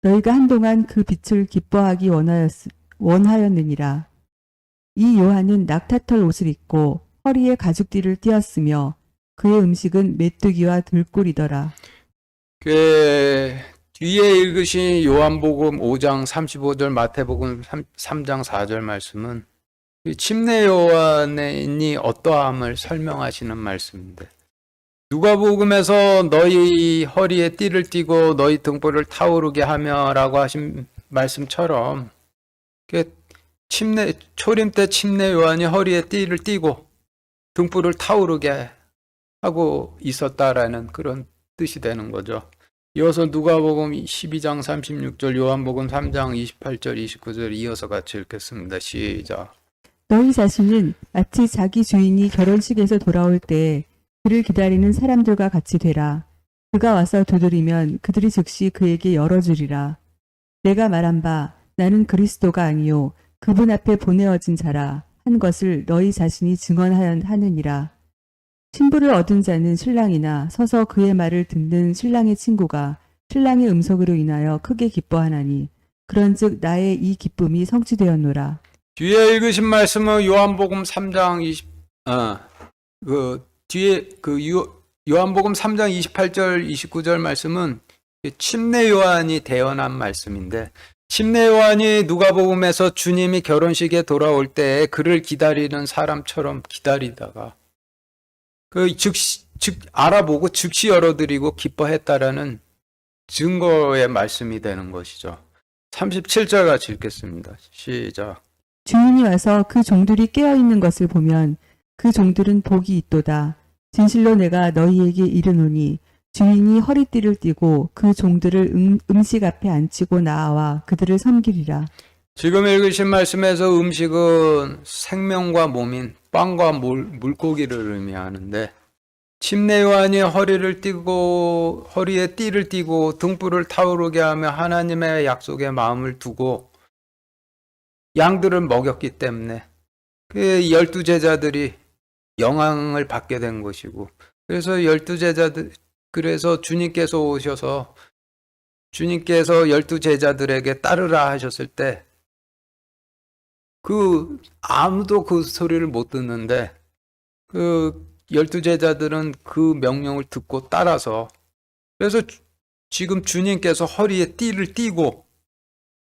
너희가 한동안 그 빛을 기뻐하기 원하였느니라. 이 요한은 낙타털 옷을 입고 허리에 가죽띠를 띄었으며 그의 음식은 메뚜기와 들꿀이더라. 뒤에 읽으신 요한복음 5장 35절, 마태복음 3장 4절 말씀은 침례 요한이 어떠함을 설명하시는 말씀인데 누가복음에서 너희 허리에 띠를 띠고 너희 등불을 타오르게 하며라고 하신 말씀처럼 초림 때 침례 요한이 허리에 띠를 띠고 등불을 타오르게 하고 있었다라는 그런 뜻이 되는 거죠. 이어서 누가복음 12장 36절, 요한복음 3장 28절, 29절 이어서 같이 읽겠습니다. 시작. 너희 자신은 마치 자기 주인이 결혼식에서 돌아올 때 그를 기다리는 사람들과 같이 되라. 그가 와서 두드리면 그들이 즉시 그에게 열어주리라. 내가 말한 바 나는 그리스도가 아니요 그분 앞에 보내어진 자라 한 것을 너희 자신이 증언하느니라. 신부를 얻은 자는 신랑이나 서서 그의 말을 듣는 신랑의 친구가 신랑의 음성으로 인하여 크게 기뻐하나니 그런즉 나의 이 기쁨이 성취되었노라. 뒤에 읽으신 말씀은 요한복음 3장 요한복음 3장 28절 29절 말씀은 침례 요한이 대언한 말씀인데 침례 요한이 누가복음에서 주님이 결혼식에 돌아올 때 그를 기다리는 사람처럼 기다리다가 알아보고 즉시 열어드리고 기뻐했다라는 증거의 말씀이 되는 것이죠. 37절 같이 읽겠습니다. 시작. 주인이 와서 그 종들이 깨어있는 것을 보면 그 종들은 복이 있도다. 진실로 내가 너희에게 이르노니 주인이 허리띠를 띠고 그 종들을 음식 앞에 앉히고 나와 그들을 섬기리라. 지금 읽으신 말씀에서 음식은 생명과 몸인 빵과 물고기를 의미하는데 침례 요한이 허리에 띠를 띠고 등불을 타오르게 하며 하나님의 약속에 마음을 두고 양들을 먹였기 때문에 그 12제자들이 영향을 받게 된 것이고 그래서 주님께서 오셔서 주님께서 12제자들에게 따르라 하셨을 때 아무도 그 소리를 못 듣는데 12제자들은 그 명령을 듣고 따라서 그래서 지금 주님께서 허리에 띠를 띠고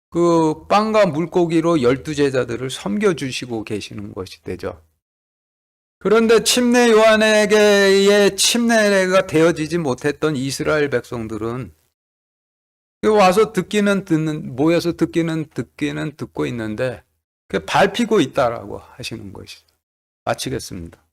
그 빵과 물고기로 12제자들을 섬겨주시고 계시는 것이 되죠. 그런데 침례 요한에게의 침례가 되어지지 못했던 이스라엘 백성들은 와서 모여서 듣기는 듣고 있는데 밟히고 있다라고 하시는 것이죠. 마치겠습니다.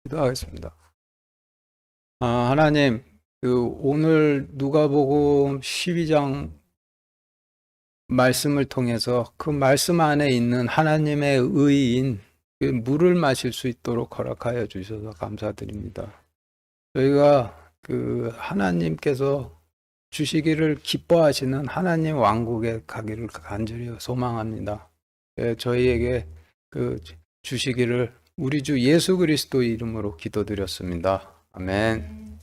기도하겠습니다. 하나님, 오늘 누가복음 12장 말씀을 통해서 그 말씀 안에 있는 하나님의 의인, 그 물을 마실 수 있도록 허락하여 주셔서 감사드립니다. 저희가 하나님께서 주시기를 기뻐하시는 하나님 왕국에 가기를 간절히 소망합니다. 저희에게 주시기를 우리 주 예수 그리스도 이름으로 기도드렸습니다. 아멘.